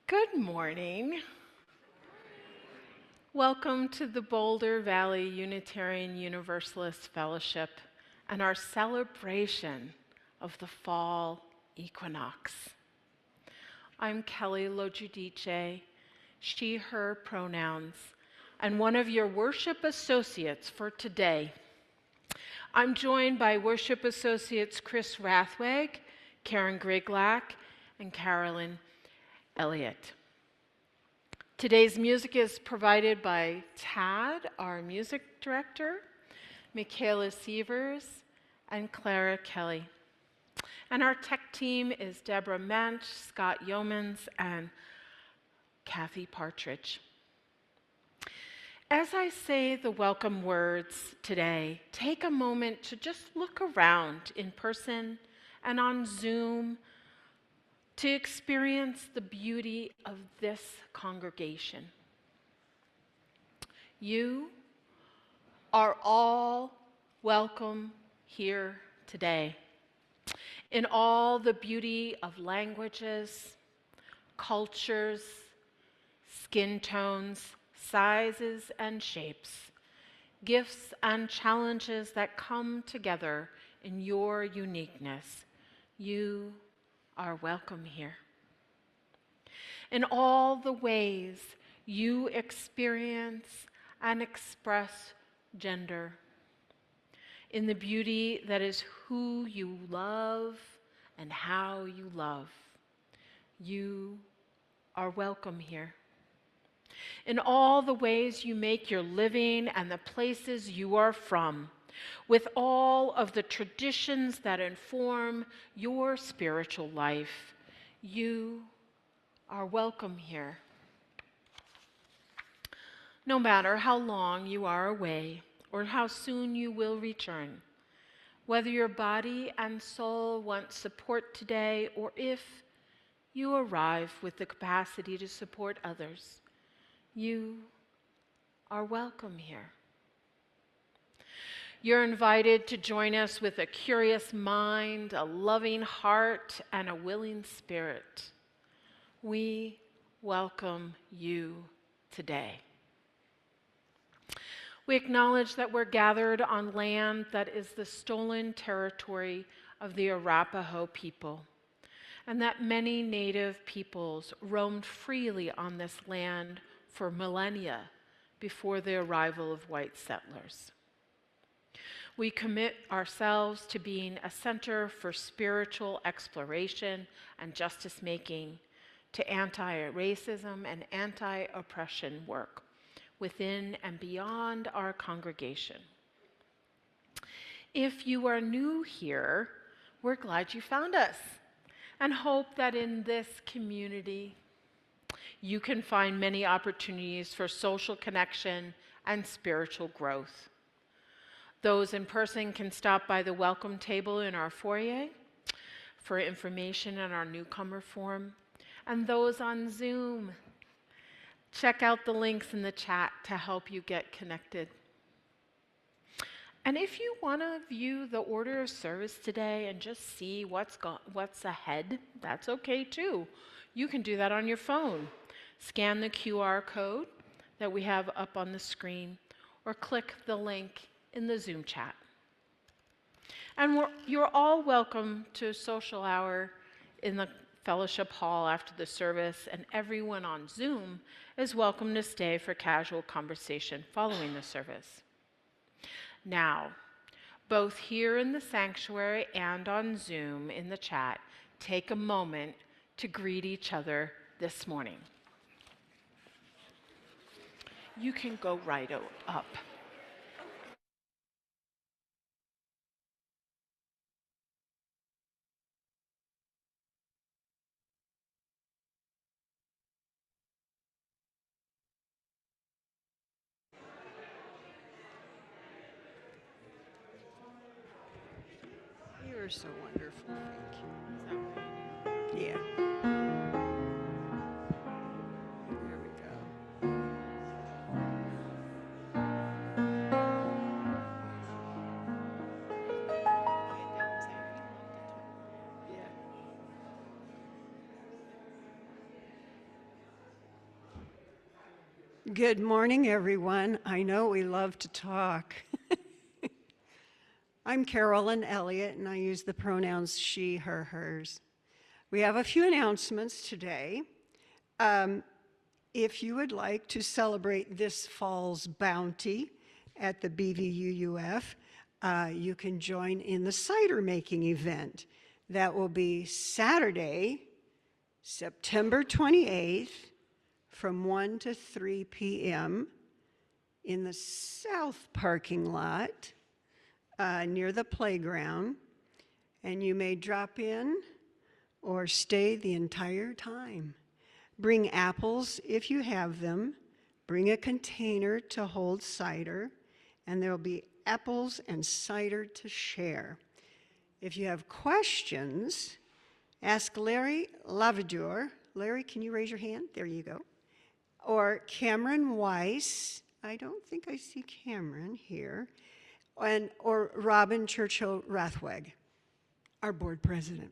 Good morning. Welcome to the Boulder Valley Unitarian Universalist Fellowship and our celebration of the Fall Equinox. I'm Kelly Lojudice, she, her pronouns, and one of your worship associates for today. I'm joined by worship associates Chris Rathweg, Karen Griglack, and Carolyn Elliott. Today's music is provided by Tad, our music director, Michaela Sievers, and Clara Kelly. And our tech team is Deborah Mensch, Scott Yeomans, and Kathy Partridge. As I say the welcome words today, take a moment to just look around in person and on Zoom to experience the beauty of this congregation. You are all welcome here today in all the beauty of languages, cultures, skin tones, sizes and shapes, gifts and challenges that come together in your uniqueness. You are welcome here. In all the ways you experience and express gender, in the beauty that is who you love and how you love, you are welcome here. In all the ways you make your living and the places you are from, with all of the traditions that inform your spiritual life, you are welcome here. No matter how long you are away or how soon you will return, whether your body and soul want support today or if you arrive with the capacity to support others, you are welcome here. You're invited to join us with a curious mind, a loving heart, and a willing spirit. We welcome you today. We acknowledge that we're gathered on land that is the stolen territory of the Arapaho people, and that many native peoples roamed freely on this land for millennia before the arrival of white settlers. We commit ourselves to being a center for spiritual exploration and justice making, to anti-racism and anti-oppression work within and beyond our congregation. If you are new here, we're glad you found us and hope that in this community you can find many opportunities for social connection and spiritual growth. Those in person can stop by the welcome table in our foyer for information on our newcomer form. And those on Zoom, check out the links in the chat to help you get connected. And if you want to view the order of service today and just see what's ahead, that's okay too. You can do that on your phone. Scan the QR code that we have up on the screen or click the link in the Zoom chat. And you're all welcome to a social hour in the fellowship hall after the service, and everyone on Zoom is welcome to stay for casual conversation following the service. Now, both here in the sanctuary and on Zoom in the chat, take a moment to greet each other this morning. You can go right up. You're so wonderful. Thank you. Yeah. There we go. Yeah. Good morning, everyone. I know we love to talk. I'm Carolyn Elliott, and I use the pronouns she, her, hers. We have a few announcements today. If you would like to celebrate this fall's bounty at the BVUUF, you can join in the cider making event. That will be Saturday, September 28th, from 1 to 3 p.m. in the south parking lot near the playground. And you may drop in or stay the entire time. Bring apples if you have them. Bring a container to hold cider, and there will be apples and cider to share. If you have questions, ask Larry Lavadure. Larry, can you raise your hand? There you go. Or Cameron Weiss. I don't think I see Cameron here. Or Robin Churchill Rathweg, our board president.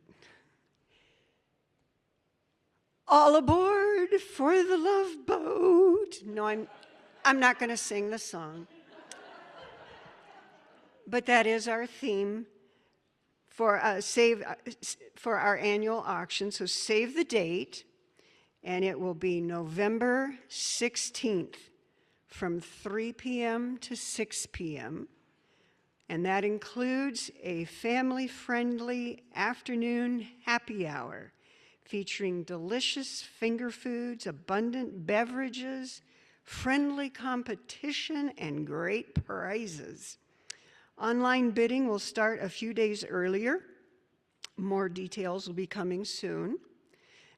All aboard for the Love Boat. No, I'm not going to sing the song. But that is our theme for our annual auction. So save the date, and it will be November 16th from 3 p.m. to 6 p.m. And that includes a family-friendly afternoon happy hour featuring delicious finger foods, abundant beverages, friendly competition, and great prizes. Online bidding will start a few days earlier. More details will be coming soon.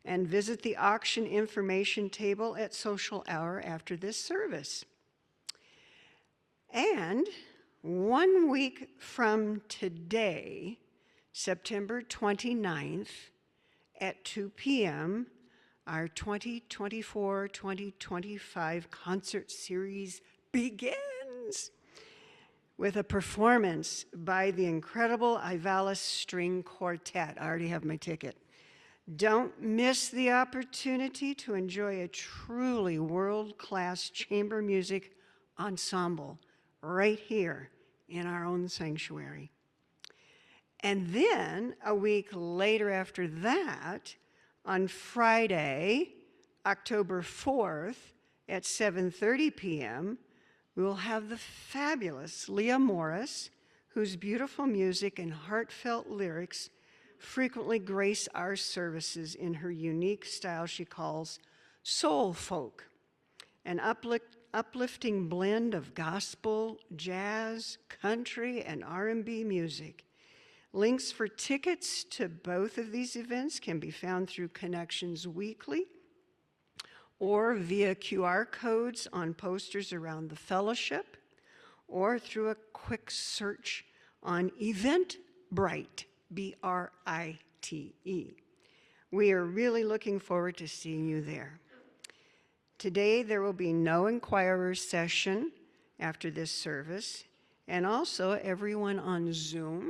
And visit the auction information table at social hour after this service. And 1 week from today, September 29th, at 2 p.m., our 2024-2025 concert series begins with a performance by the incredible Ivalis String Quartet. I already have my ticket. Don't miss the opportunity to enjoy a truly world-class chamber music ensemble right here in our own sanctuary. And then a week later after that, on Friday, October 4th at 7:30 p.m., we will have the fabulous Leah Morris, whose beautiful music and heartfelt lyrics frequently grace our services in her unique style she calls soul folk, an uplifting blend of gospel, jazz, country, and R&B music. Links for tickets to both of these events can be found through Connections Weekly or via QR codes on posters around the fellowship, or through a quick search on Eventbrite, B-R-I-T-E. We are really looking forward to seeing you there. Today, there will be no inquirers session after this service, and also everyone on Zoom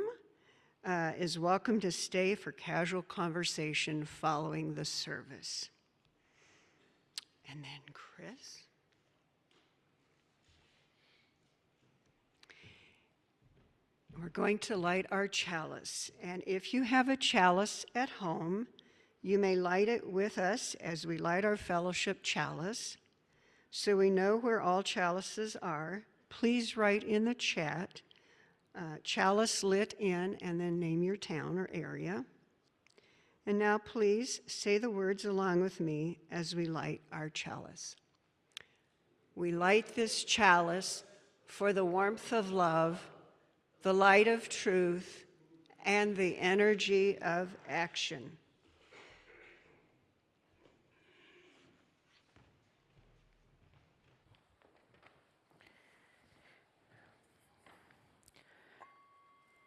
is welcome to stay for casual conversation following the service. And then Chris. We're going to light our chalice. And if you have a chalice at home, you may light it with us as we light our fellowship chalice. So we know where all chalices are. Please write in the chat, chalice lit in, and then name your town or area. And now please say the words along with me as we light our chalice. We light this chalice for the warmth of love, the light of truth, and the energy of action.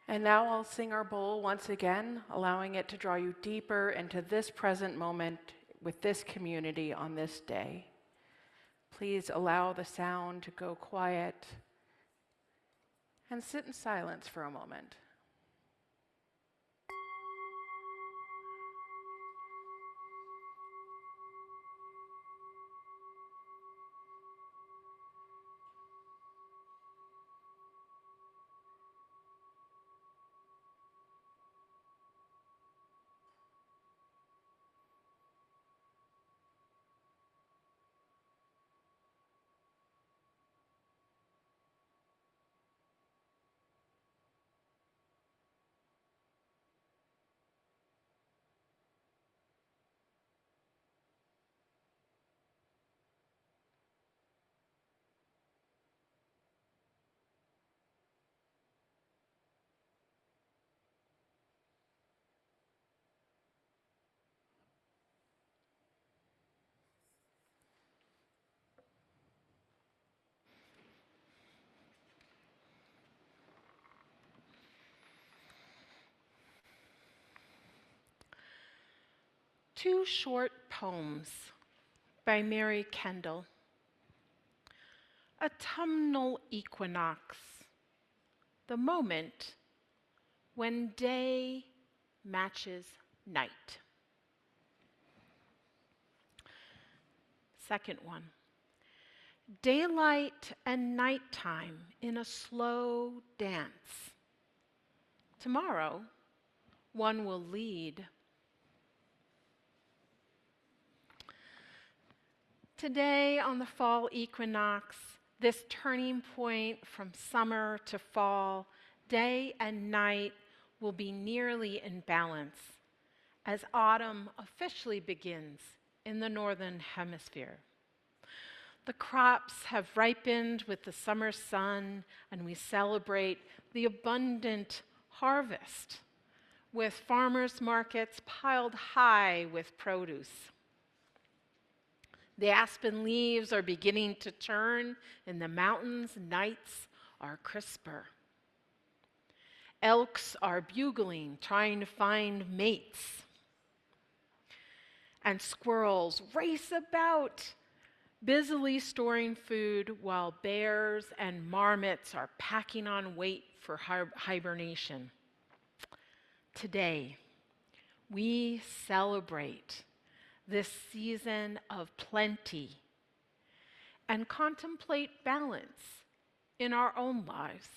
And now I'll sing our bowl once again, allowing it to draw you deeper into this present moment with this community on this day. Please allow the sound to go quiet and sit in silence for a moment. Two short poems by Mary Kendall. Autumnal equinox, the moment when day matches night. Second one. Daylight and nighttime in a slow dance. Tomorrow, one will lead. Today, on the fall equinox, this turning point from summer to fall, day and night will be nearly in balance as autumn officially begins in the northern hemisphere. The crops have ripened with the summer sun, and we celebrate the abundant harvest with farmers' markets piled high with produce. The aspen leaves are beginning to turn, and the mountains' nights are crisper. Elks are bugling, trying to find mates. And squirrels race about, busily storing food, while bears and marmots are packing on weight for hibernation. Today, we celebrate this season of plenty and contemplate balance in our own lives.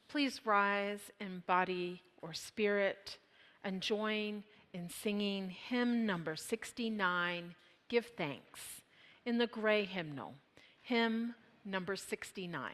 Please rise in body or spirit and join in singing hymn number 69, Give Thanks, in the gray hymnal, hymn number 69.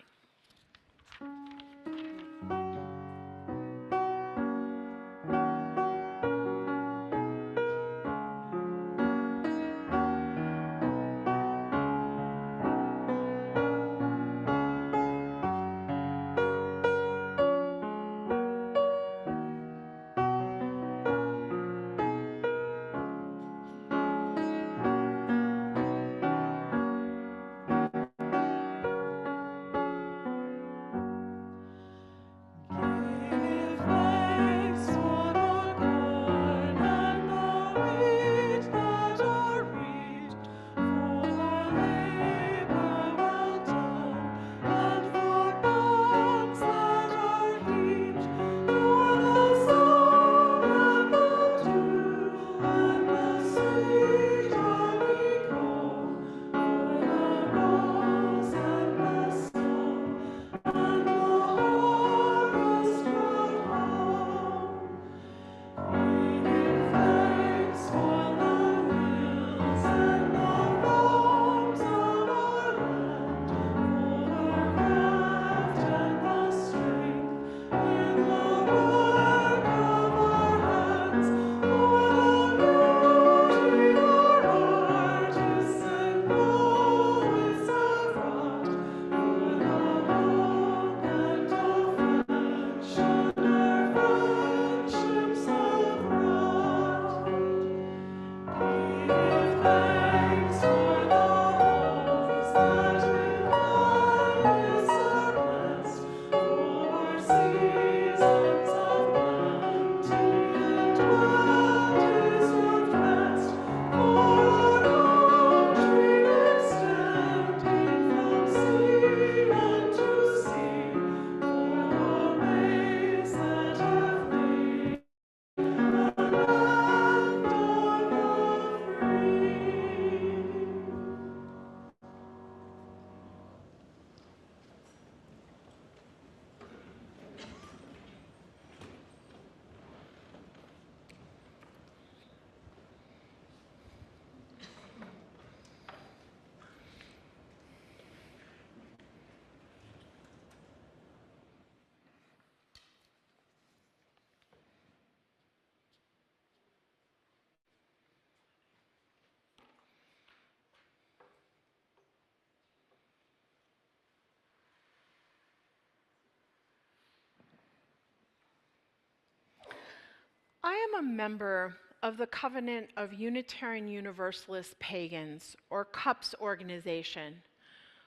I am a member of the Covenant of Unitarian Universalist Pagans, or CUUPS organization,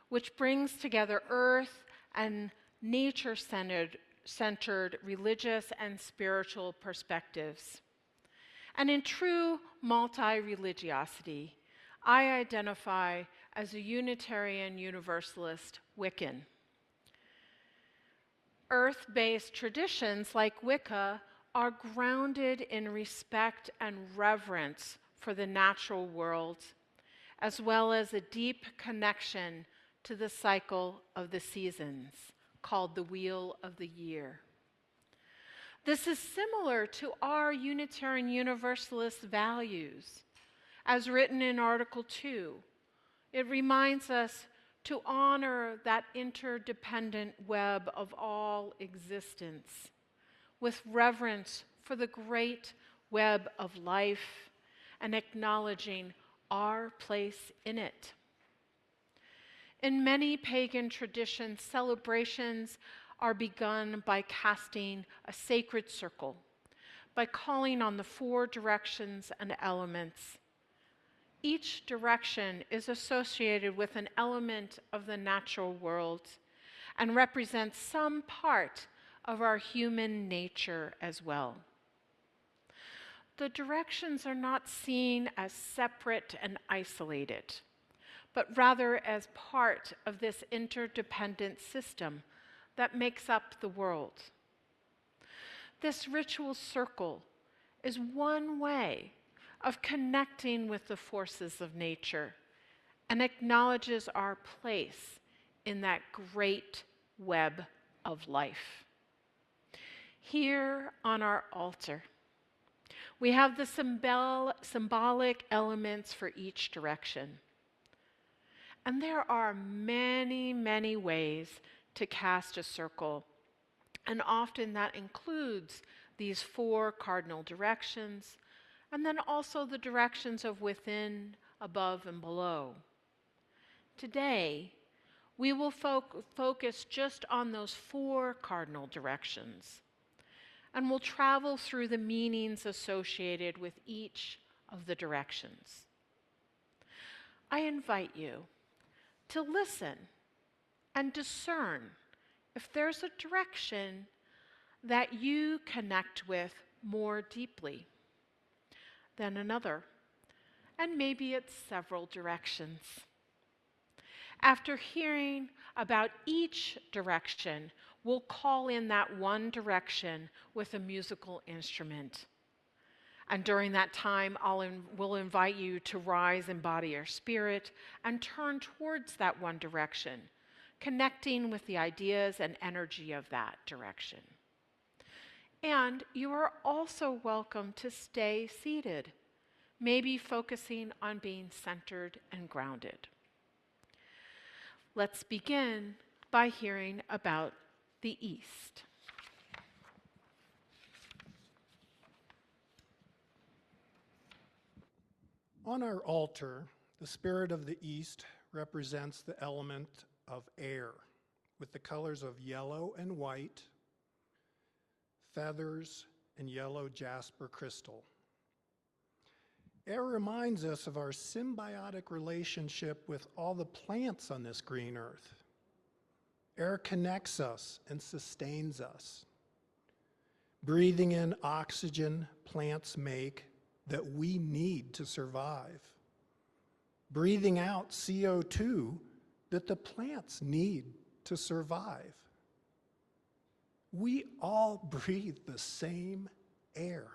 which brings together earth and nature-centered religious and spiritual perspectives. And in true multi-religiosity, I identify as a Unitarian Universalist Wiccan. Earth-based traditions like Wicca are grounded in respect and reverence for the natural world, as well as a deep connection to the cycle of the seasons, called the Wheel of the Year. This is similar to our Unitarian Universalist values. As written in Article 2, it reminds us to honor that interdependent web of all existence with reverence for the great web of life and acknowledging our place in it. In many pagan traditions, celebrations are begun by casting a sacred circle, by calling on the 4 directions and elements. Each direction is associated with an element of the natural world and represents some part of our human nature as well. The directions are not seen as separate and isolated, but rather as part of this interdependent system that makes up the world. This ritual circle is one way of connecting with the forces of nature and acknowledges our place in that great web of life. Here on our altar, we have the symbolic elements for each direction. And there are many, many ways to cast a circle, and often that includes these 4 cardinal directions, and then also the directions of within, above, and below. Today, we will focus just on those 4 cardinal directions, and we'll travel through the meanings associated with each of the directions. I invite you to listen and discern if there's a direction that you connect with more deeply than another, and maybe it's several directions. After hearing about each direction, we'll call in that one direction with a musical instrument. And during that time, we'll invite you to rise in body or spirit and turn towards that one direction, connecting with the ideas and energy of that direction. And you are also welcome to stay seated, maybe focusing on being centered and grounded. Let's begin by hearing about the East. On our altar, the spirit of the East represents the element of air, with the colors of yellow and white, feathers, and yellow jasper crystal. Air reminds us of our symbiotic relationship with all the plants on this green earth. Air connects us and sustains us. Breathing in oxygen plants make that we need to survive. Breathing out CO2 that the plants need to survive. We all breathe the same air.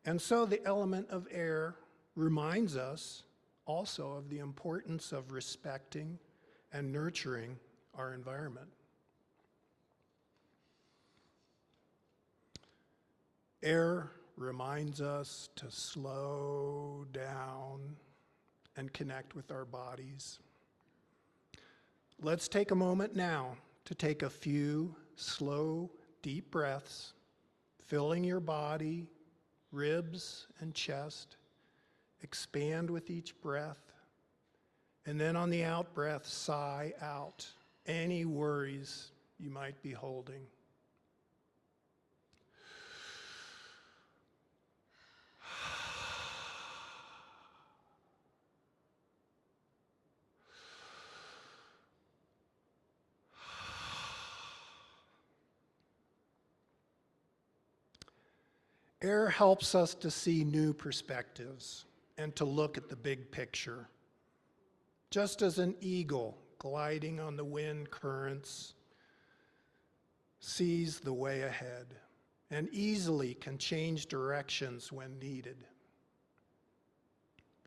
And so the element of air reminds us also of the importance of respecting and nurturing our environment. Air reminds us to slow down and connect with our bodies. Let's take a moment now to take a few slow, deep breaths, filling your body, ribs and chest. Expand with each breath. And then on the out breath, sigh out any worries you might be holding. Air helps us to see new perspectives and to look at the big picture. Just as an eagle gliding on the wind currents sees the way ahead and easily can change directions when needed.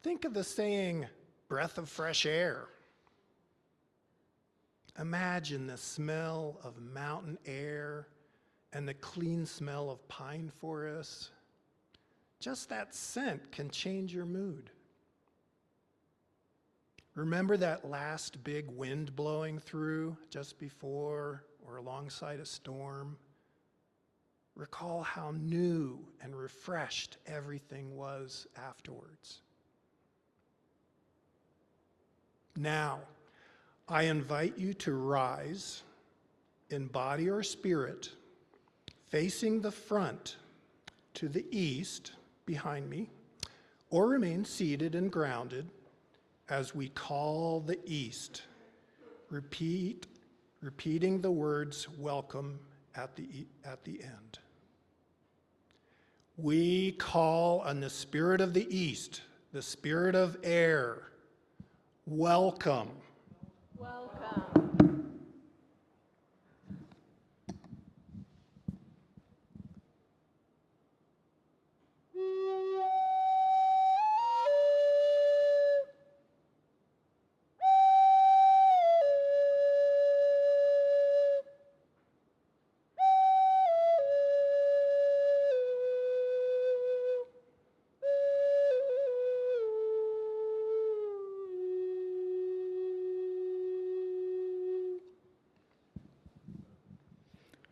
Think of the saying, breath of fresh air. Imagine the smell of mountain air and the clean smell of pine forests. Just that scent can change your mood. Remember that last big wind blowing through just before or alongside a storm? Recall how new and refreshed everything was afterwards. Now, I invite you to rise in body or spirit, facing the front to the east behind me, or remain seated and grounded as we call the east. Repeating the words welcome at the end. We call on the spirit of the east, the spirit of air. Welcome. Welcome.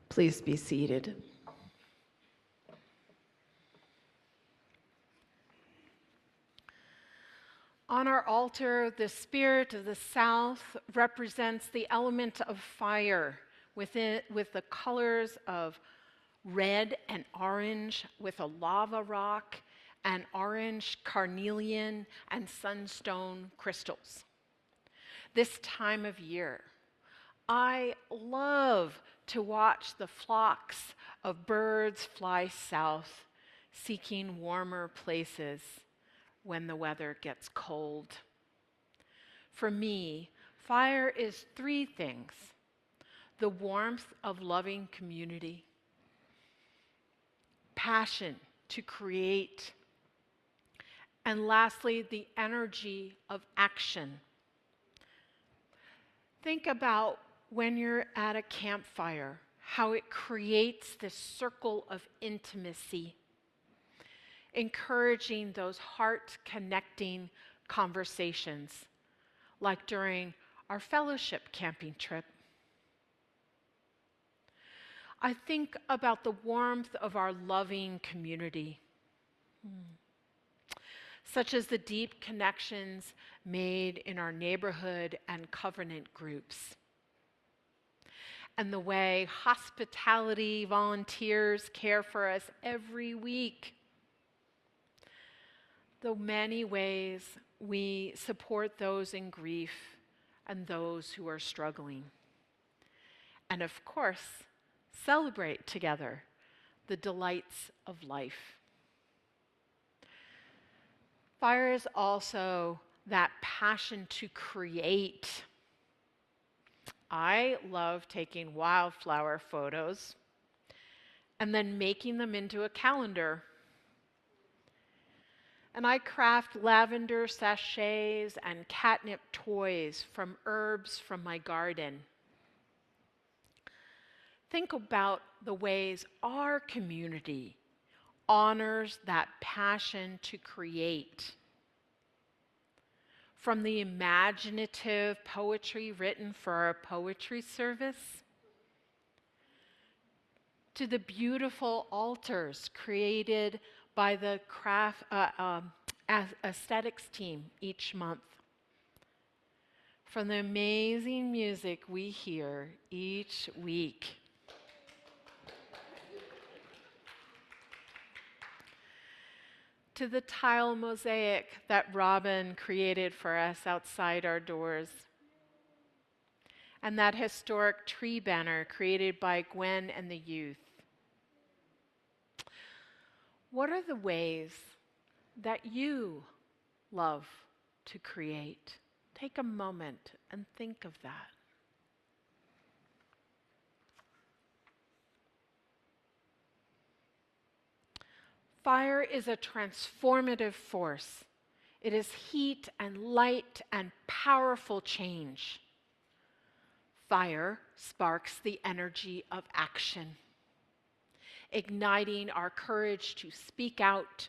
Please be seated. On our altar, the spirit of the south represents the element of fire with the colors of red and orange with a lava rock and orange carnelian and sunstone crystals. This time of year, I love to watch the flocks of birds fly south, seeking warmer places when the weather gets cold. For me, fire is three things: the warmth of loving community, passion to create, and lastly, the energy of action. Think about when you're at a campfire, how it creates this circle of intimacy, encouraging those heart-connecting conversations, like during our fellowship camping trip. I think about the warmth of our loving community, such as the deep connections made in our neighborhood and covenant groups, and the way hospitality volunteers care for us every week. The many ways we support those in grief and those who are struggling. And of course, celebrate together the delights of life. Fire is also that passion to create. I love taking wildflower photos and then making them into a calendar. And I craft lavender sachets and catnip toys from herbs from my garden. Think about the ways our community honors that passion to create. From the imaginative poetry written for our poetry service, to the beautiful altars created by the aesthetics team each month, from the amazing music we hear each week. To the tile mosaic that Robin created for us outside our doors, and that historic tree banner created by Gwen and the youth. What are the ways that you love to create? Take a moment and think of that. Fire is a transformative force. It is heat and light and powerful change. Fire sparks the energy of action, igniting our courage to speak out.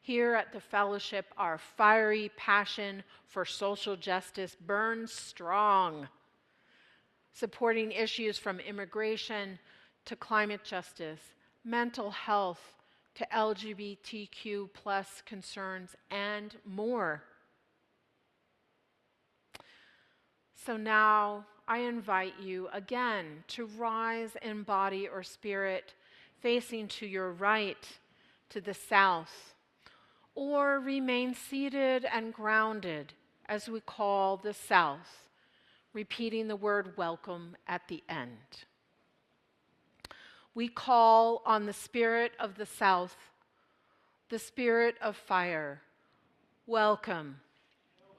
Here at the fellowship, our fiery passion for social justice burns strong, supporting issues from immigration to climate justice, mental health to LGBTQ plus concerns, and more. So now I invite you again to rise in body or spirit, facing to your right, to the south, or remain seated and grounded as we call the south, repeating the word welcome at the end. We call on the spirit of the south, the spirit of fire. Welcome,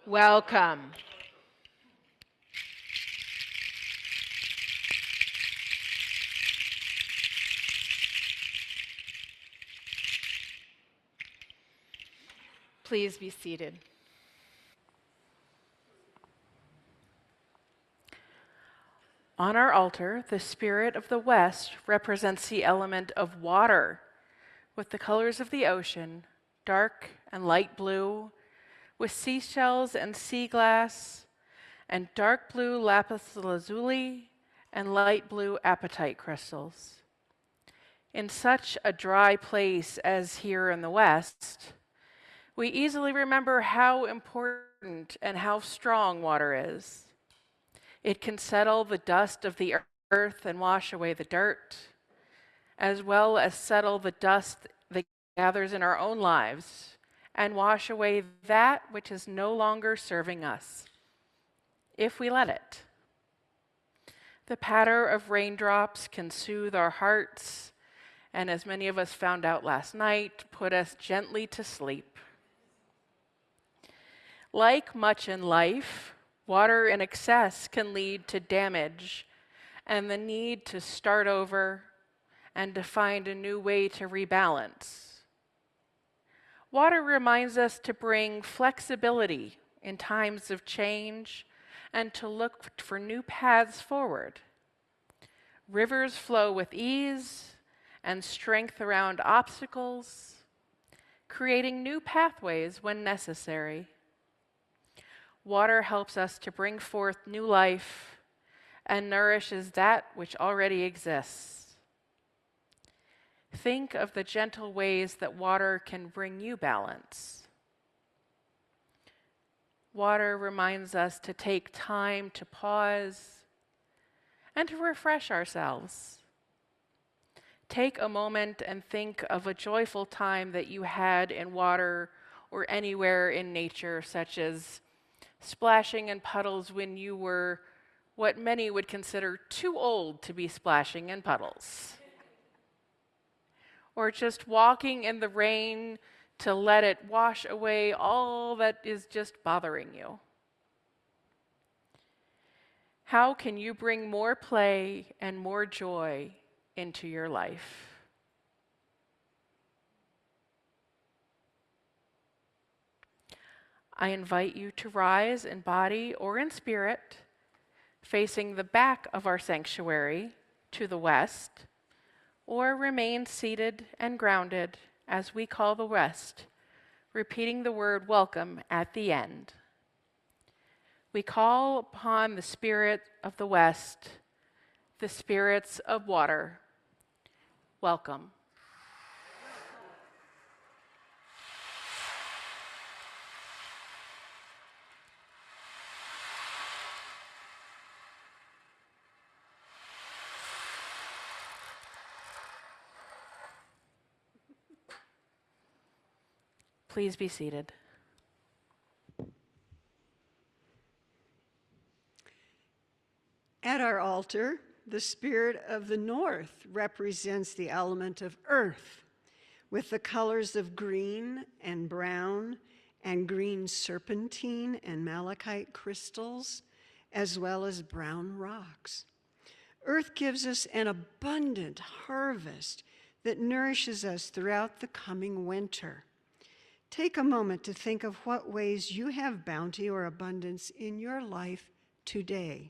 welcome. Please be seated. On our altar, the spirit of the west represents the element of water, with the colors of the ocean, dark and light blue, with seashells and sea glass, and dark blue lapis lazuli and light blue apatite crystals. In such a dry place as here in the west, we easily remember how important and how strong water is. It can settle the dust of the earth and wash away the dirt, as well as settle the dust that gathers in our own lives and wash away that which is no longer serving us, if we let it. The patter of raindrops can soothe our hearts, and as many of us found out last night, put us gently to sleep. Like much in life, water in excess can lead to damage and the need to start over and to find a new way to rebalance. Water reminds us to bring flexibility in times of change and to look for new paths forward. Rivers flow with ease and strength around obstacles, creating new pathways when necessary. Water helps us to bring forth new life and nourishes that which already exists. Think of the gentle ways that water can bring you balance. Water reminds us to take time to pause and to refresh ourselves. Take a moment and think of a joyful time that you had in water or anywhere in nature, such as splashing in puddles when you were what many would consider too old to be splashing in puddles. Or just walking in the rain to let it wash away all that is just bothering you. How can you bring more play and more joy into your life? I invite you to rise in body or in spirit, facing the back of our sanctuary to the west, or remain seated and grounded as we call the west, repeating the word welcome at the end. We call upon the spirit of the west, the spirits of water. Welcome. Please be seated. At our altar, the spirit of the north represents the element of earth, with the colors of green and brown and green serpentine and malachite crystals, as well as brown rocks. Earth gives us an abundant harvest that nourishes us throughout the coming winter. Take a moment to think of what ways you have bounty or abundance in your life today.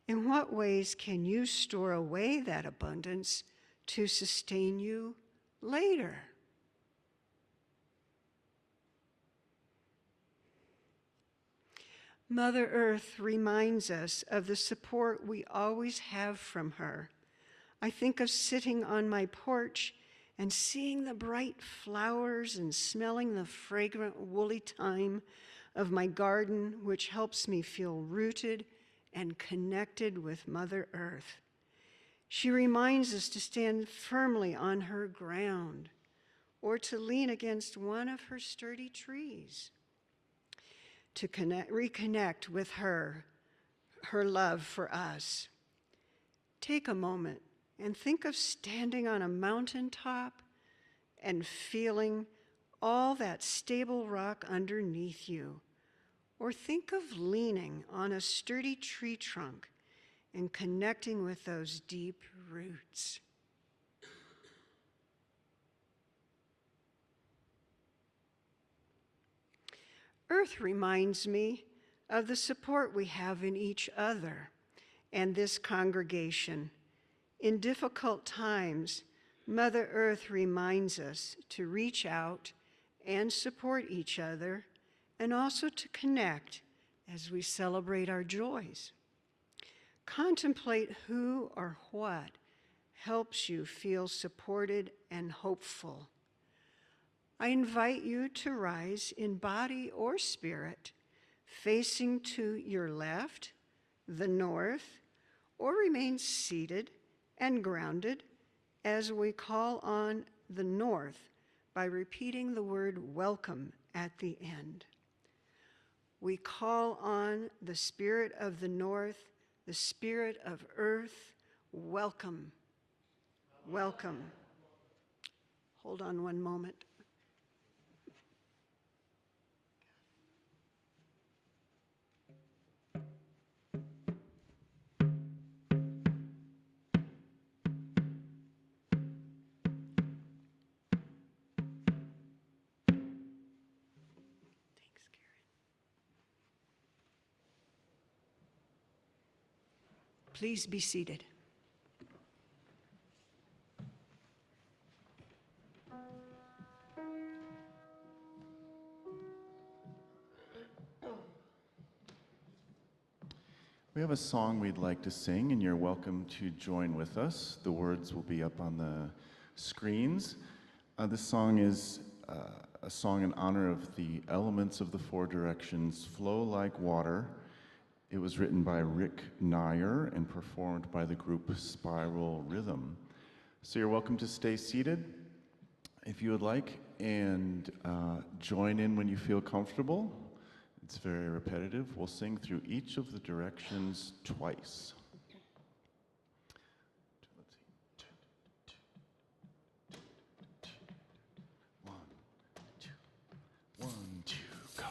In what ways can you store away that abundance to sustain you later? Mother Earth reminds us of the support we always have from her. I think of sitting on my porch and seeing the bright flowers and smelling the fragrant woolly thyme of my garden, which helps me feel rooted and connected with Mother Earth. She reminds us to stand firmly on her ground or to lean against one of her sturdy trees, to reconnect with her love for us. Take a moment and think of standing on a mountaintop and feeling all that stable rock underneath you. Or think of leaning on a sturdy tree trunk and connecting with those deep roots. Earth reminds me of the support we have in each other and this congregation. In difficult times, Mother Earth reminds us to reach out and support each other, and also to connect as we celebrate our joys. Contemplate who or what helps you feel supported and hopeful. I invite you to rise in body or spirit, facing to your left, the north, or remain seated and grounded as we call on the north by repeating the word welcome at the end. We call on the spirit of the north, the spirit of earth, welcome, welcome. Hold on one moment. Please be seated. We have a song we'd like to sing, and you're welcome to join with us. The words will be up on the screens. This song is a song in honor of the elements of the four directions, Flow Like Water. It was written by Rick Nyer and performed by the group Spiral Rhythm. So you're welcome to stay seated if you would like, and join in when you feel comfortable. It's very repetitive. We'll sing through each of the directions twice. One, two, go.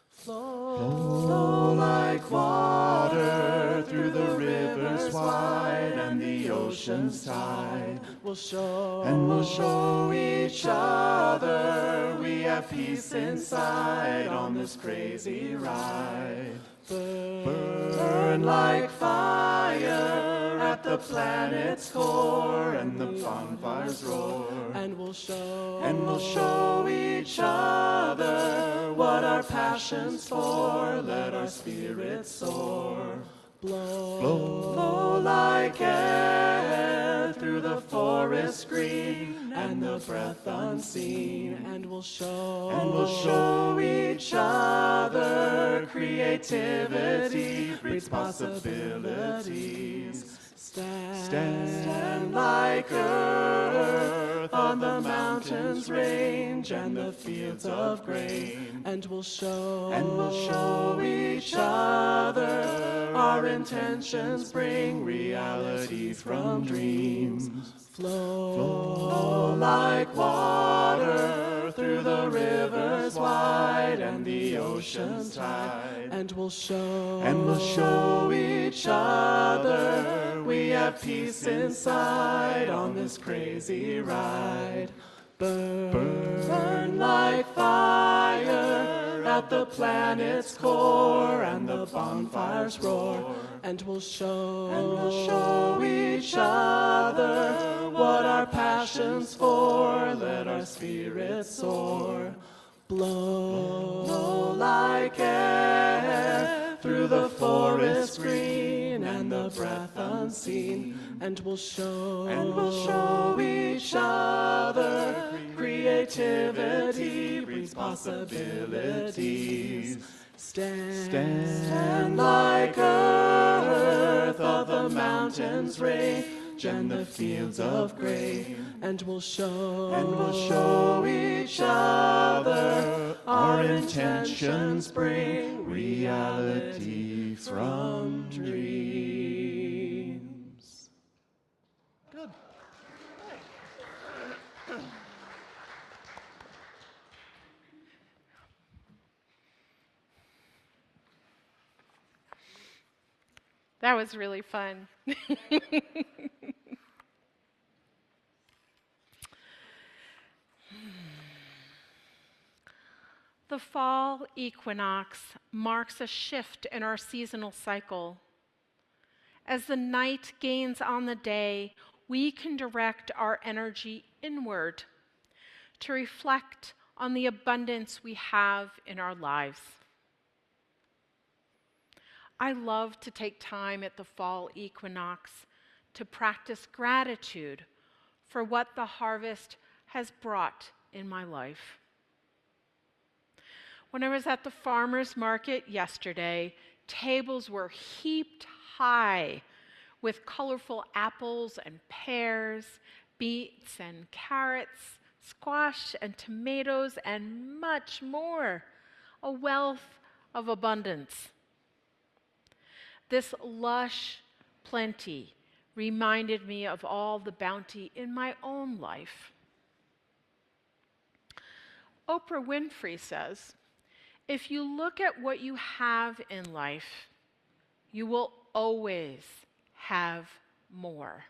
Flow like water through the rivers wide and the ocean's tide. We'll show each other we have peace inside on this crazy ride. Burn like fire at the planet's core, and the bonfires roar. And we'll show each other what our passion's for. Let our spirits soar. Blow like air through the forest green and the breath unseen. And we'll show each other creativity breeds possibilities. Stand like earth on the mountain mountains range and the fields of grain, and we'll show each other our intentions bring realities from dreams. Flow like water through the rivers wide and the ocean's tide, and we'll show each other we have peace inside on this crazy ride. Burn like fire at the planet's core, and the bonfires roar, and we'll show each other what our passion's for. Let our spirits soar. Blow like air through the forest green and the breath unseen, and we'll show each other creativity brings possibilities. Stand like earth of the mountains range and the fields of grain, and we'll show each other our intentions bring reality from dreams. Good. That was really fun. The fall equinox marks a shift in our seasonal cycle. As the night gains on the day, we can direct our energy inward to reflect on the abundance we have in our lives. I love to take time at the fall equinox to practice gratitude for what the harvest has brought in my life. When I was at the farmer's market yesterday, tables were heaped high with colorful apples and pears, beets and carrots, squash and tomatoes, and much more. A wealth of abundance. This lush plenty reminded me of all the bounty in my own life. Oprah Winfrey says, if you look at what you have in life, you will always have more.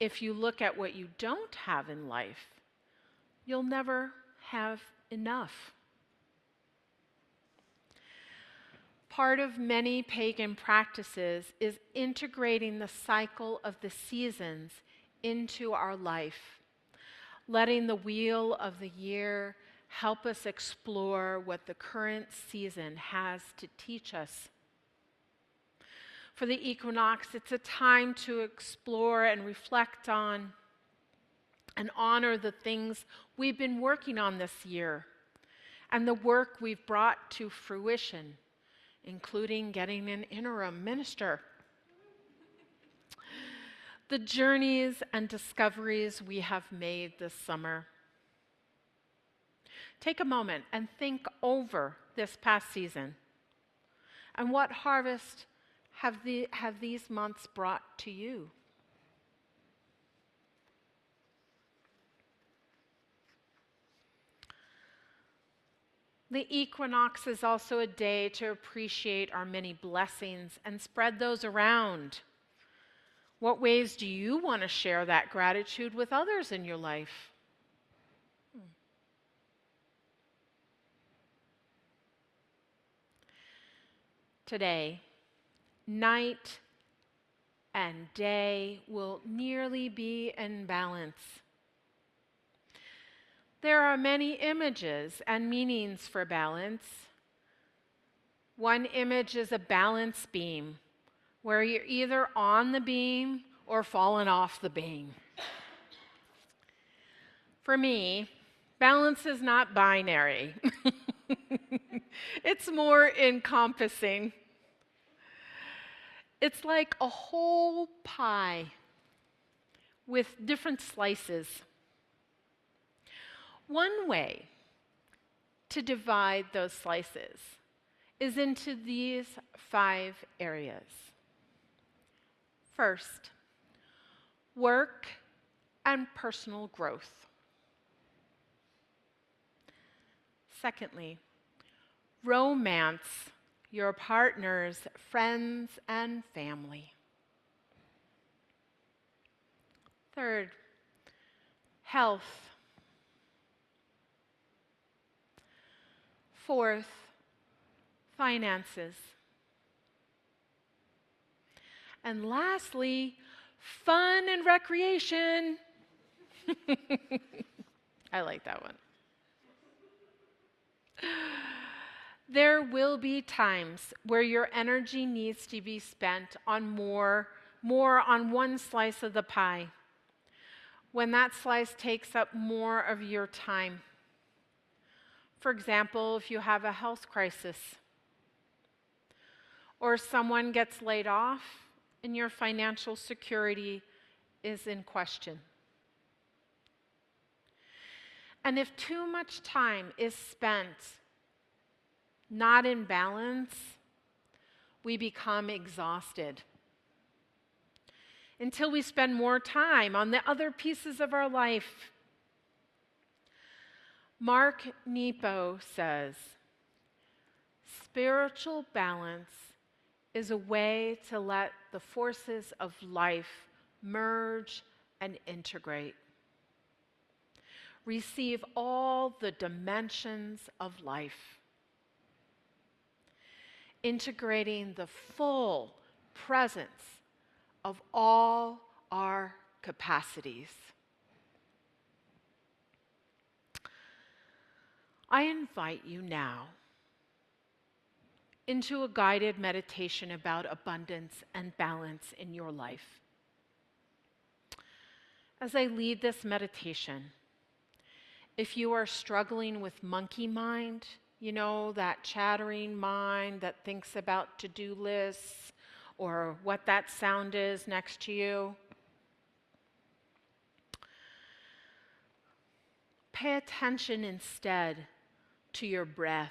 If you look at what you don't have in life, you'll never have enough. Part of many pagan practices is integrating the cycle of the seasons into our life, letting the wheel of the year help us explore what the current season has to teach us. For the equinox, it's a time to explore and reflect on and honor the things we've been working on this year and the work we've brought to fruition, including getting an interim minister. The journeys and discoveries we have made this summer. Take a moment and think over this past season and what harvest have these months brought to you? The equinox is also a day to appreciate our many blessings and spread those around. What ways do you want to share that gratitude with others in your life? Today, night and day will nearly be in balance. There are many images and meanings for balance. One image is a balance beam, where you're either on the beam or falling off the beam. For me, balance is not binary. It's more encompassing. It's like a whole pie with different slices. One way to divide those slices is into these 5 areas. First, work and personal growth. Secondly, romance, your partners, friends, and family. Third, health. Fourth, finances. And lastly, fun and recreation. I like that one. There will be times where your energy needs to be spent on more on one slice of the pie, when that slice takes up more of your time. For example, if you have a health crisis, or someone gets laid off and your financial security is in question. And if too much time is spent not in balance, we become exhausted until we spend more time on the other pieces of our life. Mark Nepo says, spiritual balance is a way to let the forces of life merge and integrate. Receive all the dimensions of life, integrating the full presence of all our capacities. I invite you now into a guided meditation about abundance and balance in your life. As I lead this meditation, if you are struggling with monkey mind, you know, that chattering mind that thinks about to-do lists or what that sound is next to you, pay attention instead to your breath,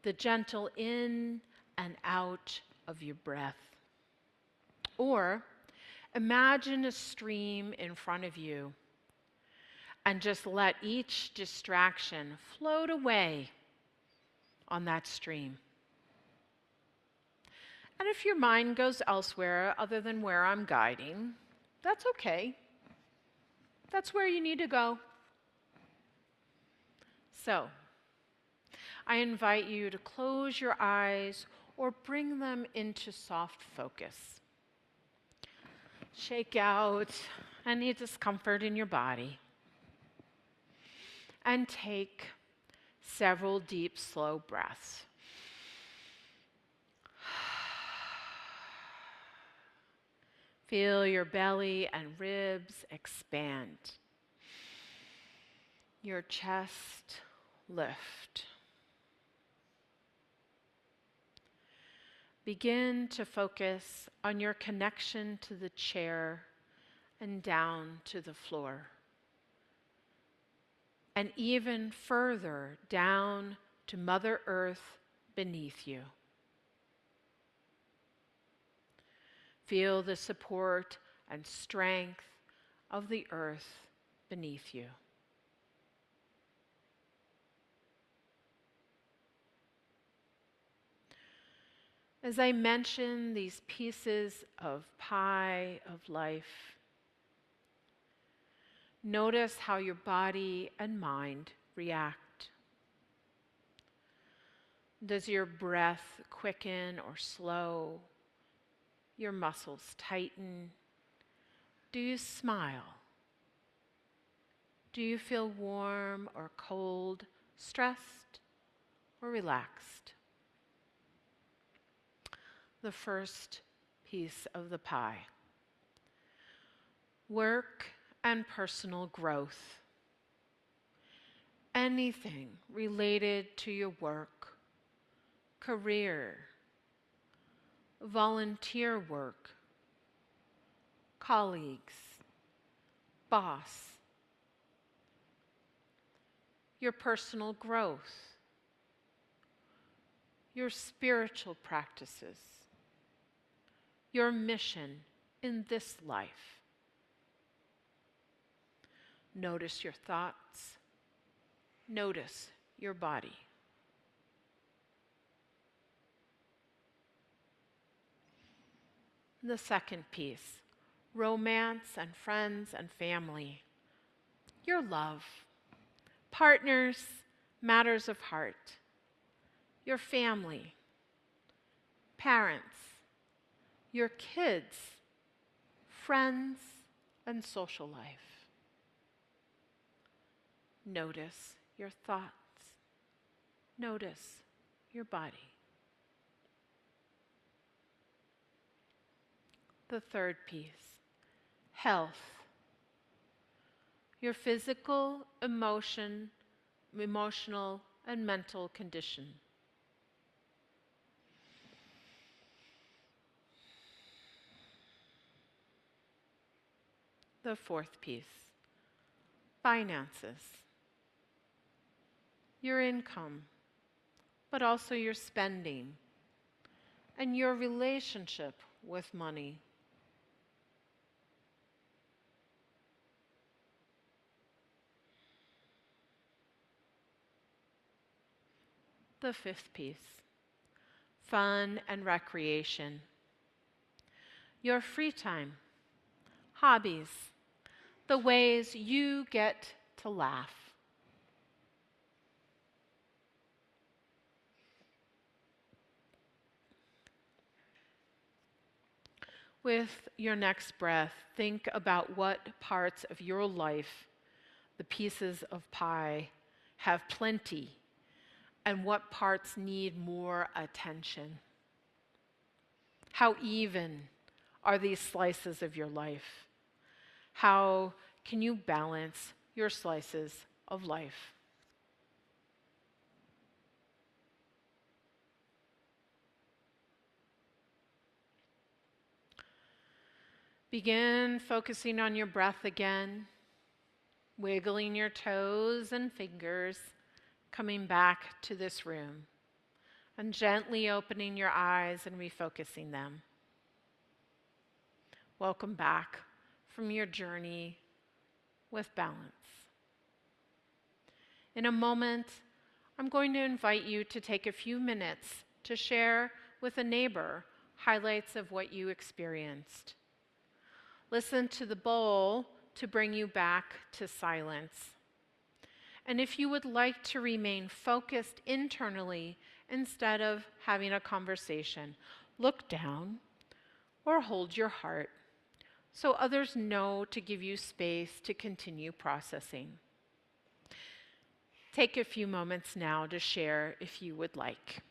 the gentle in and out of your breath. Or imagine a stream in front of you and just let each distraction float away on that stream. And if your mind goes elsewhere other than where I'm guiding, that's okay. That's where you need to go. So, I invite you to close your eyes or bring them into soft focus. Shake out any discomfort in your body and take several deep, slow breaths. Feel your belly and ribs expand. Your chest lift. Begin to focus on your connection to the chair and down to the floor. And even further down to Mother Earth beneath you. Feel the support and strength of the earth beneath you. As I mention these pieces of pie of life, notice how your body and mind react. Does your breath quicken or slow? Your muscles tighten? Do you smile? Do you feel warm or cold, stressed or relaxed? The first piece of the pie. Work and personal growth. Anything related to your work, career, volunteer work, colleagues, boss. your personal growth, your spiritual practices, your mission in this life. Notice your thoughts. Notice your body. The second piece, romance and friends and family. Your love, partners, matters of heart. Your family, parents, your kids, friends, and social life. Notice your thoughts. Notice your body. The third piece, health. Your physical, emotional, and mental condition. The fourth piece, finances. Your income, but also your spending, and your relationship with money. The fifth piece, fun and recreation. Your free time, hobbies, the ways you get to laugh. With your next breath, think about what parts of your life, the pieces of pie, have plenty, and what parts need more attention. How even are these slices of your life? How can you balance your slices of life? Begin focusing on your breath again, wiggling your toes and fingers, coming back to this room, and gently opening your eyes and refocusing them. Welcome back from your journey with balance. In a moment, I'm going to invite you to take a few minutes to share with a neighbor highlights of what you experienced. Listen to the bowl to bring you back to silence. And if you would like to remain focused internally instead of having a conversation, look down or hold your heart so others know to give you space to continue processing. Take a few moments now to share if you would like.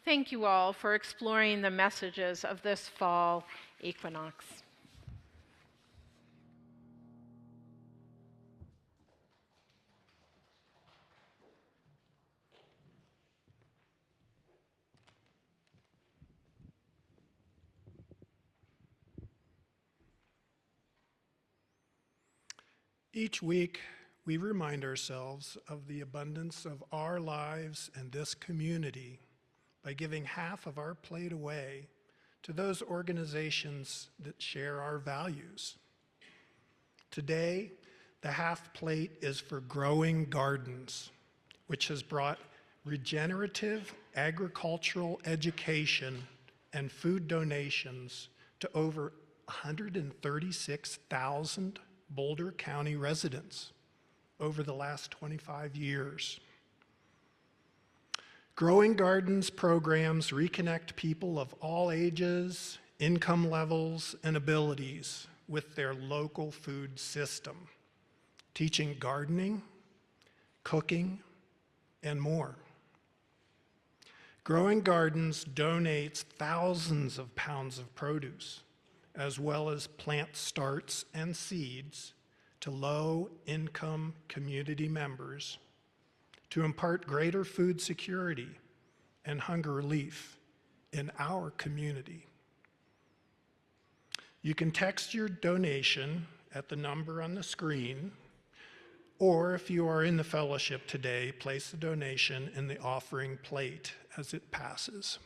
Thank you all for exploring the messages of this fall equinox. Each week, we remind ourselves of the abundance of our lives and this community by giving half of our plate away to those organizations that share our values. Today, the half plate is for Growing Gardens, which has brought regenerative agricultural education and food donations to over 136,000 Boulder County residents over the last 25 years. Growing Gardens programs reconnect people of all ages, income levels, and abilities with their local food system, teaching gardening, cooking, and more. Growing Gardens donates thousands of pounds of produce, as well as plant starts and seeds to low-income community members to impart greater food security and hunger relief in our community. You can text your donation at the number on the screen, or if you are in the fellowship today, place the donation in the offering plate as it passes.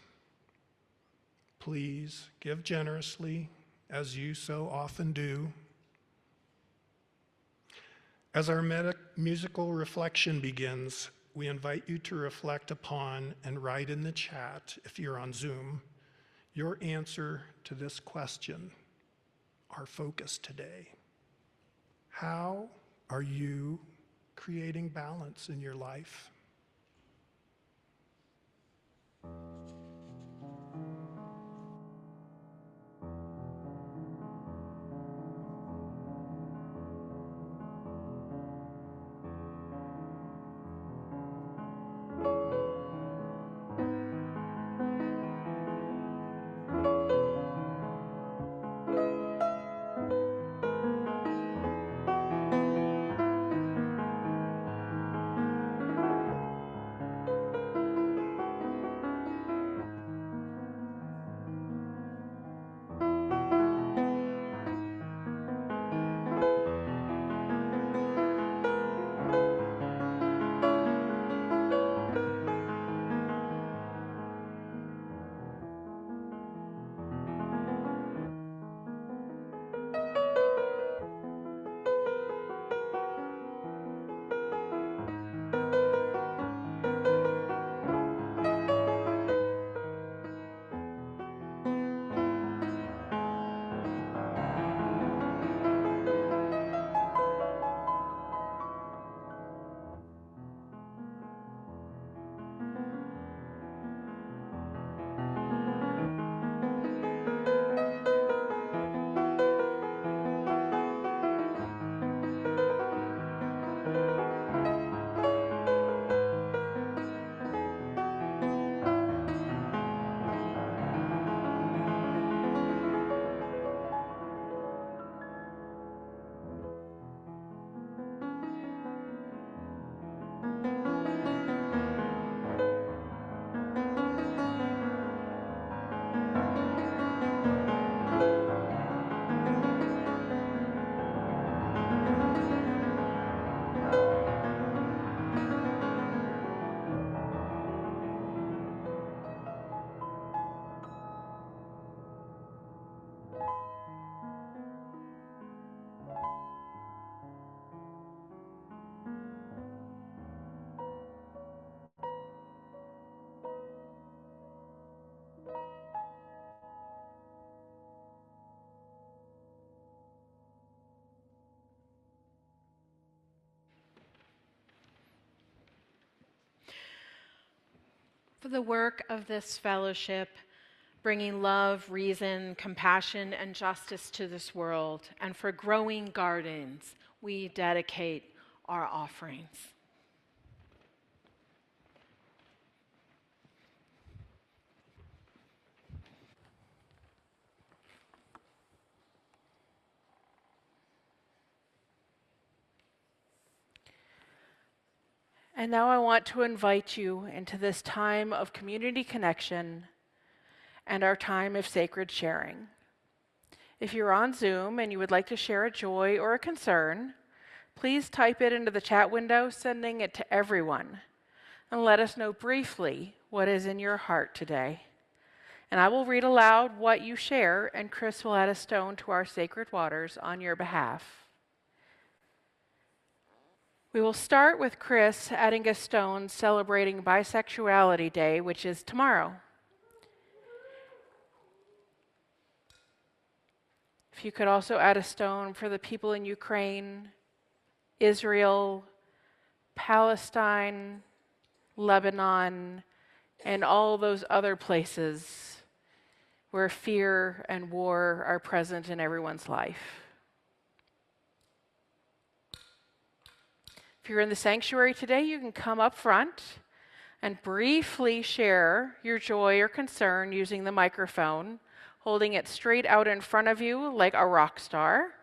Please give generously, as you so often do. As our musical reflection begins, we invite you to reflect upon and write in the chat, if you're on Zoom, your answer to this question, our focus today. How are you creating balance in your life? For the work of this fellowship, bringing love, reason, compassion, and justice to this world, and for Growing Gardens, we dedicate our offerings. And now I want to invite you into this time of community connection and our time of sacred sharing. If you're on Zoom and you would like to share a joy or a concern, please type it into the chat window, sending it to everyone, and let us know briefly what is in your heart today. And I will read aloud what you share, and Chris will add a stone to our sacred waters on your behalf. We will start with Chris adding a stone celebrating Bisexuality Day, which is tomorrow. If you could also add a stone for the people in Ukraine, Israel, Palestine, Lebanon, and all those other places where fear and war are present in everyone's life. If you're in the sanctuary today, you can come up front and briefly share your joy or concern using the microphone, holding it straight out in front of you like a rock star.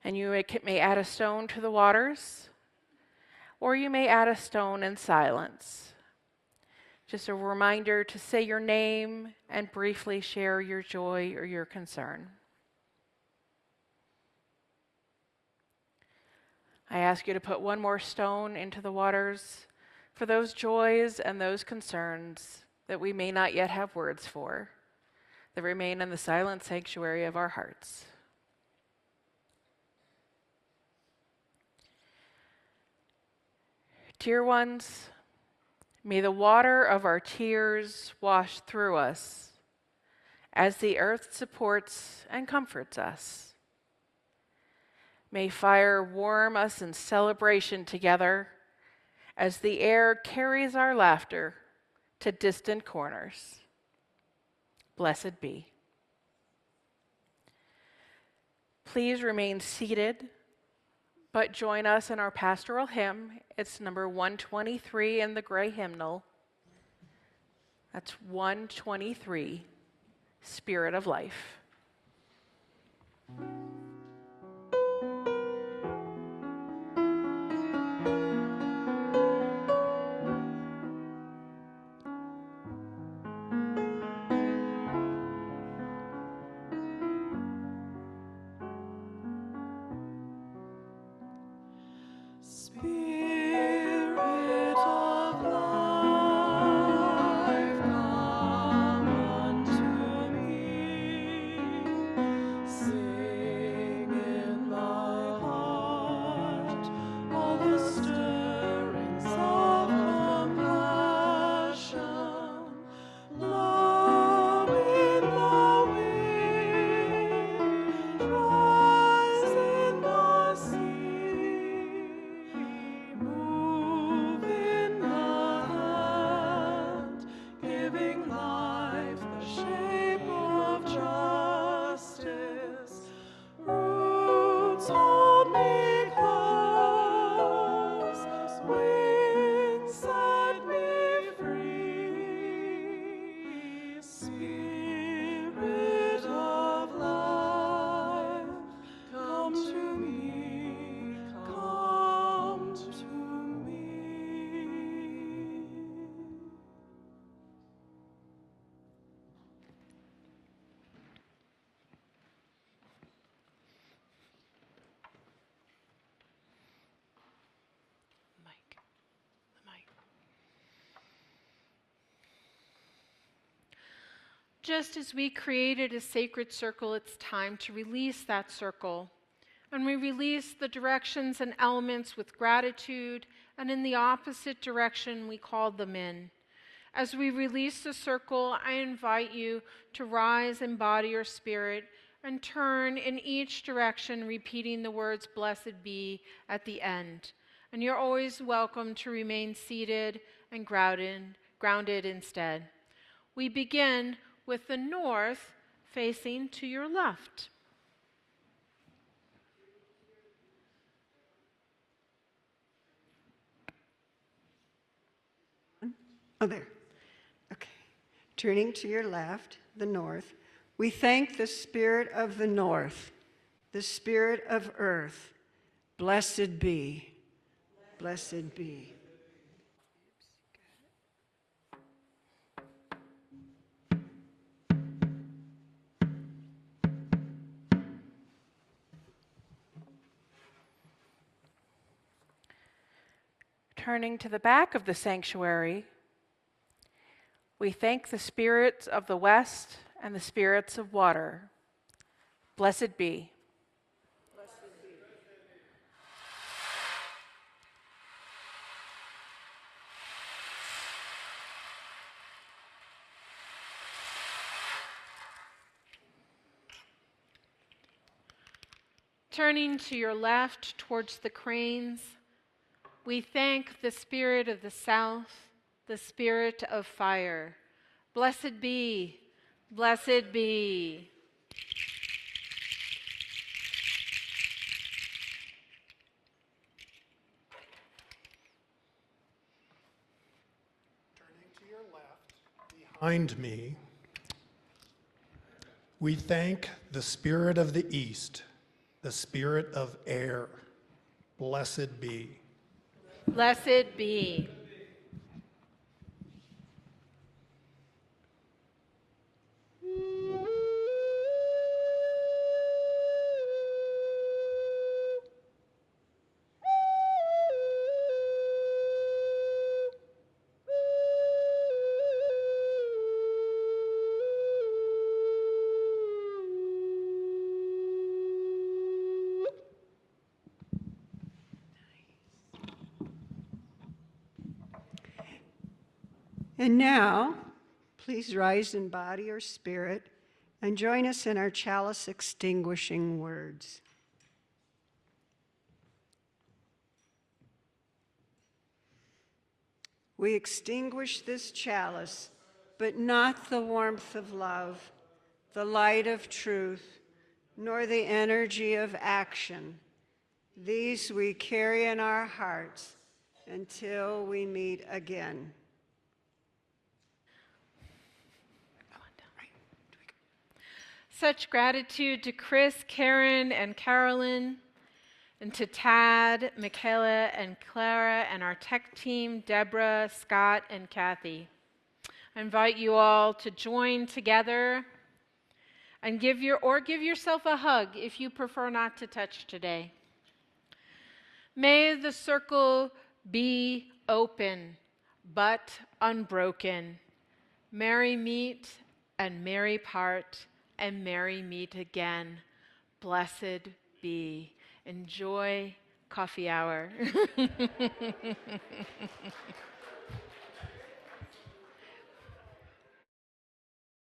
And you may add a stone to the waters, or you may add a stone in silence. Just a reminder to say your name and briefly share your joy or your concern. I ask you to put one more stone into the waters for those joys and those concerns that we may not yet have words for, that remain in the silent sanctuary of our hearts. Dear ones, may the water of our tears wash through us as the earth supports and comforts us. May fire warm us in celebration together as the air carries our laughter to distant corners. Blessed be. Please remain seated, but join us in our pastoral hymn. It's number 123 in the gray hymnal. That's 123, Spirit of Life. Just as we created a sacred circle, it's time to release that circle. And we release the directions and elements with gratitude, and in the opposite direction, we call them in. As we release the circle, I invite you to rise in body or spirit and turn in each direction, repeating the words, "Blessed be," at the end. And you're always welcome to remain seated and grounded instead. We begin with the north facing to your left. Oh, there. Okay. Turning to your left, the north, we thank the spirit of the north, the spirit of earth. Blessed be. Blessed be. turning to the back of the sanctuary, we thank the spirits of the west and the spirits of water. Blessed be. Turning to your left towards the cranes, we thank the spirit of the south, the spirit of fire. Blessed be, blessed be. Turning to your left, behind me, we thank the spirit of the east, the spirit of air. Blessed be. Blessed be. And now, please rise in body or spirit and join us in our chalice extinguishing words. We extinguish this chalice, but not the warmth of love, the light of truth, nor the energy of action. These we carry in our hearts until we meet again. Such gratitude to Chris, Karen, and Carolyn, and to Tad, Michaela, and Clara, and our tech team, Deborah, Scott, and Kathy. I invite you all to join together and give yourself a hug if you prefer not to touch today. May the circle be open but unbroken. Merry meet and merry part and merry meet again. Blessed be. Enjoy coffee hour.